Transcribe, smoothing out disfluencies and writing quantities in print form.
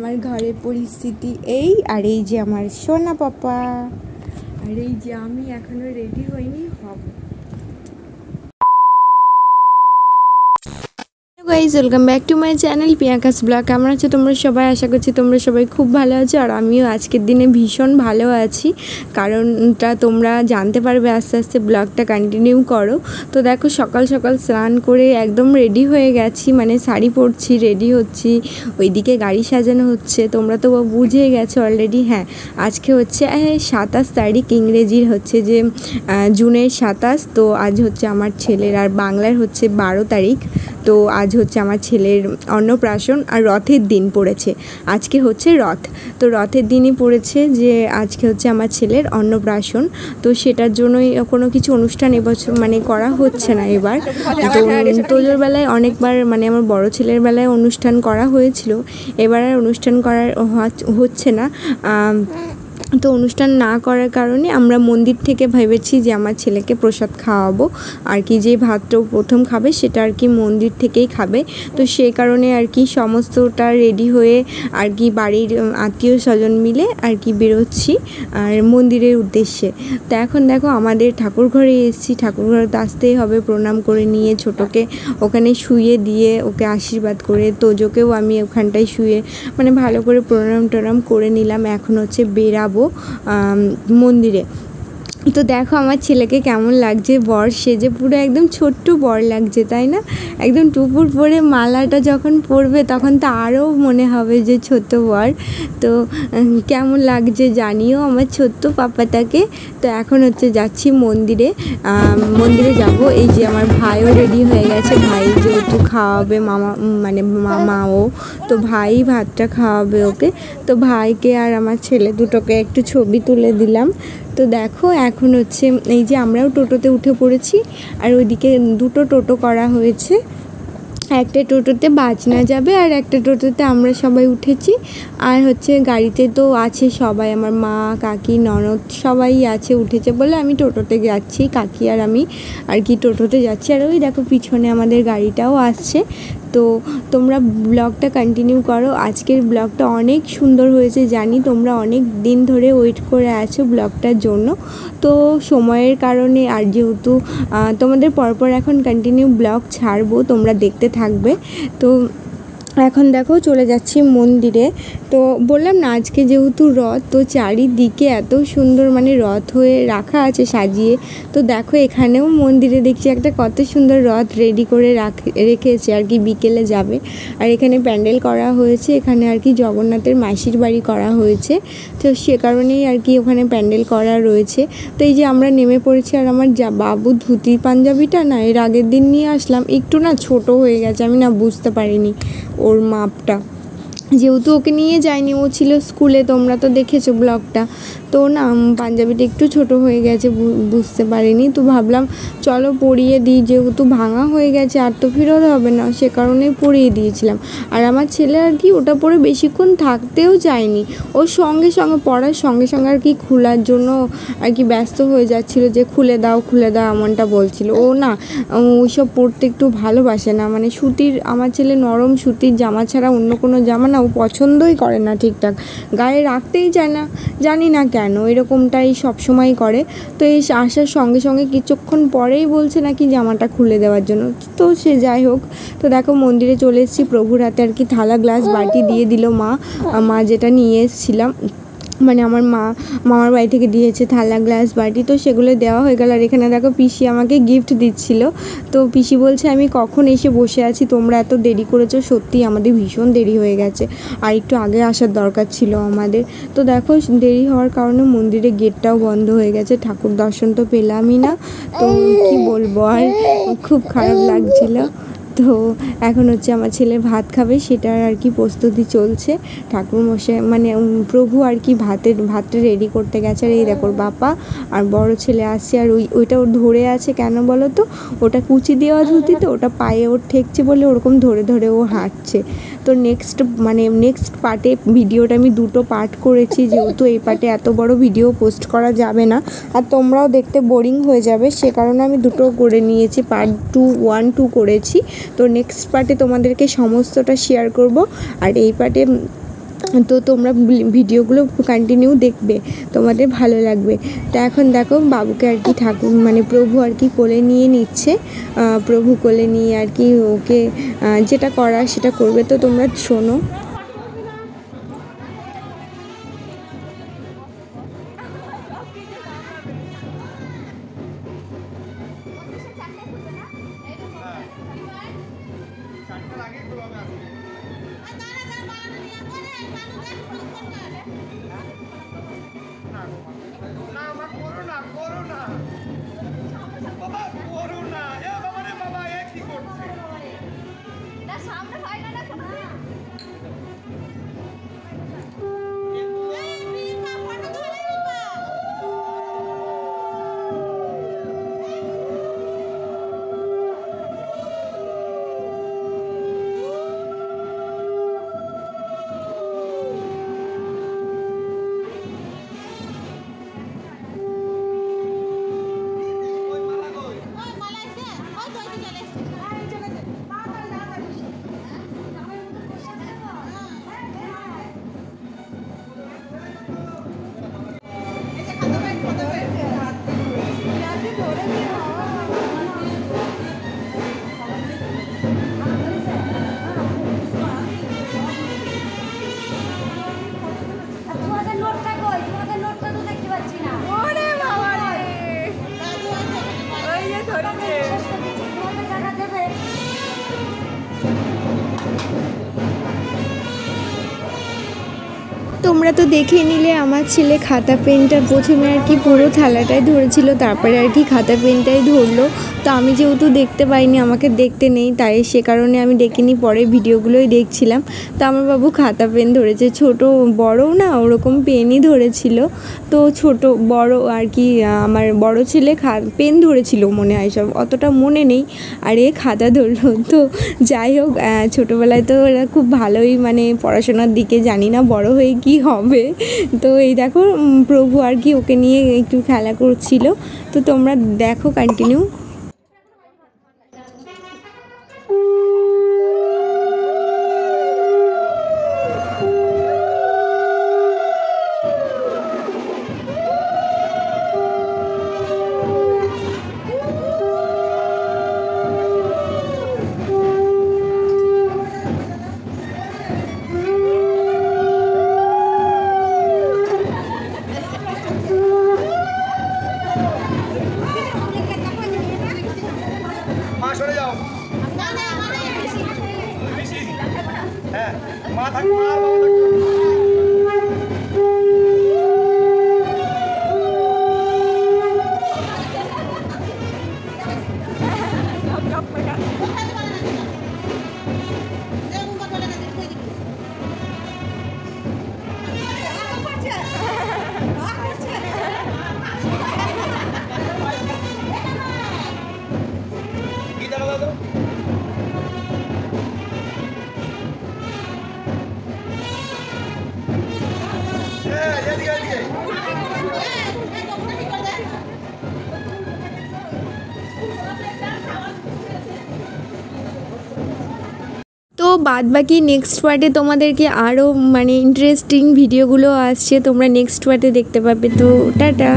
আমার ঘরের পরিস্থিতি এই, আর এই যে আমার সোনা পাপা, আর এই যে আমি এখনো রেডি হইনি, হব। Guys welcome back to my channel পিয়াকাস ব্লগ। কেমন আছো তোমরা সবাই? আশা করছি তোমরা সবাই খুব ভালো আছো, আর আমিও আজকের দিনে ভীষণ ভালো আছি। কারণটা তোমরা জানতে পারবে আস্তে আস্তে, ব্লগটা কন্টিনিউ করো। তো দেখো সকাল সকাল স্নান করে একদম রেডি হয়ে গেছি, মানে শাড়ি পরছি, রেডি হচ্ছি, ওইদিকে গাড়ি সাজানো হচ্ছে। তোমরা তো বুঝে গেছো অলরেডি। হ্যাঁ, আজকে হচ্ছে 27 তারিখ, ইংরেজির হচ্ছে যে জুনের 27। তো আজ হচ্ছে আমার ছেলের, আর বাংলার হচ্ছে 12 তারিখ। তো আজ হচ্ছে আমার ছেলের অন্নপ্রাশন, আর রথের দিন পড়েছে। আজকে হচ্ছে রথ, তো রথের দিনই পড়েছে যে আজকে হচ্ছে আমার ছেলের অন্নপ্রাশন। তো সেটার জন্যই কোনো কিছু অনুষ্ঠান এবছর মানে করা হচ্ছে না এবার। তো তোজোর বেলায় অনেকবার, মানে আমার বড় ছেলের বেলায় অনুষ্ঠান করা হয়েছিল, এবার আর অনুষ্ঠান করার হচ্ছে না। তো অনুষ্ঠান না করার কারণে আমরা মন্দির থেকে ভেবেছি যে আমার ছেলেকে প্রসাদ খাওয়াবো, আর কি যে ভাতটাও প্রথম খাবে সেটা আর কি মন্দির থেকেই খাবে। তো সেই কারণে আর কি সমস্তটা রেডি হয়ে আর কি বাড়ির আত্মীয় স্বজন মিলে আর কি বেরোচ্ছি আর মন্দিরের উদ্দেশ্যে। তো এখন দেখো আমাদের ঠাকুর ঘরে এসেছি, ঠাকুর ঘরে তো আসতেই হবে, প্রণাম করে নিয়ে ছোটোকে ওখানে শুয়ে দিয়ে ওকে আশীর্বাদ করে, তোজোকেও আমি ওখানটায় শুয়ে মানে ভালো করে প্রণাম করে নিলাম। এখন হচ্ছে বেরাবো মন্দিরে। তো দেখো আমার ছেলেকে কেমন লাগছে বর সেজে, পুরো একদম ছোট্ট বর লাগছে, তাই না? একদম টুপুর পরে মালাটা যখন পরবে তখন তো আরও মনে হবে যে ছোট্ট বর। তো কেমন লাগছে জানিও আমার ছোট্ট পাপাটাকে। তো এখন হচ্ছে যাচ্ছি মন্দিরে, যাব। এই যে আমার ভাইও রেডি হয়ে গেছে, ভাই যেহেতু খাওয়াবে মামা, মানে মামাও, তো ভাই ভাতটা খাওয়াবে ওকে। তো ভাইকে আর আমার ছেলে দুটোকে একটু ছবি তুলে দিলাম। তো দেখো এখন হচ্ছে এই যে আমরাও টোটোতে উঠে পড়েছি, আর ওইদিকে দুটো টোটো করা হয়েছে। একটা টোটোতে বাজনা যাবে, আর একটা টোটোতে আমরা সবাই উঠেছি। আর হচ্ছে গাড়িতে তো আছে সবাই, আমার মা, কাকি, ননদ সবাই আছে, উঠেছে বলে আমি টোটোতে যাচ্ছি, কাকি আর আমি আর কি টোটোতে যাচ্ছি। আর ওই দেখো পিছনে আমাদের গাড়িটাও আসছে। তো তোমরা ব্লগটা কন্টিনিউ করো। আজকের ব্লগটা অনেক সুন্দর হয়েছে জানি, তোমরা অনেক দিন ধরে ওয়েট করে আছো ব্লগটার জন্য। তো সময়ের কারণে, আর যেহেতু তোমাদের পরপর এখন কন্টিনিউ ব্লগ ছাড়বো, তোমরা দেখতে থাকবে। তো এখন দেখো চলে যাচ্ছি মন্দিরে। তো বললাম না আজকে যেহেতু রথ, তো চারিদিকে এত সুন্দর মানে রথ হয়ে রাখা আছে সাজিয়ে। তো দেখো এখানেও মন্দিরে দেখছি একটা কত সুন্দর রথ রেডি করে রেখেছে আর কি, বিকেলে যাবে। আর এখানে প্যান্ডেল করা হয়েছে, এখানে আর কি জগন্নাথের মাসির বাড়ি করা হয়েছে, তো সে কারণেই আর কি ওখানে প্যান্ডেল করা রয়েছে। তো এই যে আমরা নেমে পড়েছি, আর আমার বাবু ধুতি পাঞ্জাবিটা না এর আগের দিন নিয়ে আসলাম, একটু না ছোট হয়ে গেছে, আমি না বুঝতে পারিনি ওর মাপটা, যেহেতু ওকে নিয়ে যায়নি, ও ছিল স্কুলে, তোমরা তো দেখেছো ব্লগটা। তো না পাঞ্জাবিটা একটু ছোট হয়ে গেছে, বুঝতে পারিনি। তো ভাবলাম চলো পরিয়ে দিই, যেহেতু ভাঙা হয়ে গেছে আর তো ফেরত হবে না, সে কারণেই পরিয়ে দিয়েছিলাম। আর আমার ছেলে আর কি ওটা পরে বেশিক্ষণ থাকতেও চায়নি, ওর সঙ্গে সঙ্গে পড়ার সঙ্গে সঙ্গে আর কি খোলার জন্য আর কি ব্যস্ত হয়ে যাচ্ছিলো, যে খুলে দাও এমনটা বলছিল। ও না ওইসব পরতে একটু ভালোবাসে না, মানে সুতির, আমার ছেলে নরম সুতির জামা ছাড়া অন্য কোনো জামা না ও পছন্দই করে না, ঠিকঠাক গায়ে রাখতেই চায় না, জানি না কেন এরকমটাই সবসময় করে। তো এই আসার সঙ্গে সঙ্গে কিছুক্ষণ পরেই বলছে নাকি জামাটা খুলে দেওয়ার জন্য। তো সে যাই হোক। তো দেখো মন্দিরে চলে এসেছি, প্রভুর হাতে আর কি থালা গ্লাস বাটি দিয়ে দিল মা যেটা নিয়ে এসেছিলাম, মানে আমার মামার বাড়ি থেকে দিয়েছে থালা গ্লাস বাটি, তো সেগুলো দেওয়া হয়ে গেল। আর এখানে দেখো পিসি আমাকে গিফট দিচ্ছিল। তো পিসি বলছে আমি কখন এসে বসে আছি, তোমরা এত দেরি করেছো, সত্যি আমাদের ভীষণ দেরি হয়ে গেছে, আর একটু আগে আসার দরকার ছিল আমাদের। তো দেখো দেরি হওয়ার কারণে মন্দিরের গেটটাও বন্ধ হয়ে গেছে, ঠাকুর দর্শন তো পেলামই না। তো কি বলবো, আর খুব খারাপ লাগছিল। তো এখন হচ্ছে আমার ছেলে ভাত খাবে, সেটার আর কি প্রস্তুতি চলছে। ঠাকুরমশাই মানে প্রভু আর কি ভাতটা রেডি করতে গেছে। আর এই দেখো বাবা আর বড় ছেলে আসছে, আর ওইটা ওর ধরে আছে কেন বলো তো, ওটা কুচি দেওয়া ধুতি, তো ওটা পায়ে ওর ঠেকছে বলে ওরকম ধরে ও হাঁটছে। তো নেক্সট পার্টে ভিডিওটা আমি দুটো পার্ট করেছি, যেহেতু এই পার্টে এত বড় ভিডিও পোস্ট করা যাবে না, আর তোমরাও দেখতে বোরিং হয়ে যাবে, সে কারণে আমি দুটো করে নিয়েছি, পার্ট 1, 2 করেছি। তো নেক্সট পার্টে তোমাদেরকে সমস্তটা শেয়ার করব। আর এই পার্টে তো তোমরা ভিডিওগুলো কন্টিনিউ দেখবে, তোমাদের ভালো লাগবে। তো এখন দেখো বাবুকে আর কি ঠাকুর মানে প্রভু আর কি কোলে নিয়ে নিচ্ছে, প্রভু কোলে নিয়ে আর কি ওকে যেটা করার সেটা করবে। তো তোমরা শোনো। তোমরা তো দেখে নিলে আমার ছেলে খাতা পেনটা প্রথমে আর কি পুরো থালাটাই ধরেছিল, তারপরে আর কি খাতা পেনটাই ধরলো। তো আমি যেহেতু দেখতে পাইনি, আমাকে দেখতে নেই, তাই সে কারণে আমি দেখিনি, পরে ভিডিওগুলোই দেখছিলাম। তো আমার বাবু খাতা পেন ধরেছে, ছোট বড়ও না ওরকম পেনই ধরেছিল। তো ছোট বড় আর কি আমার বড় ছেলে পেন ধরেছিল মনে হয়, সব অতটা মনে নেই, আর এ খাতা ধরলো। তো যাই হোক, ছোটোবেলায় তো ওরা খুব ভালোই মানে পড়াশোনার দিকে, জানি না বড় হয়ে কি হবে। তো এই দেখো প্রভু আর কি ওকে নিয়ে একটু খেলা করছিল। তো তোমরা দেখো কন্টিনিউ। তো বাদ বাকি নেক্সট পার্টে তোমাদেরকে আরও মানে ইন্টারেস্টিং ভিডিওগুলো আসছে, তোমরা নেক্সট পার্টে দেখতে পাবে। তো টাটা।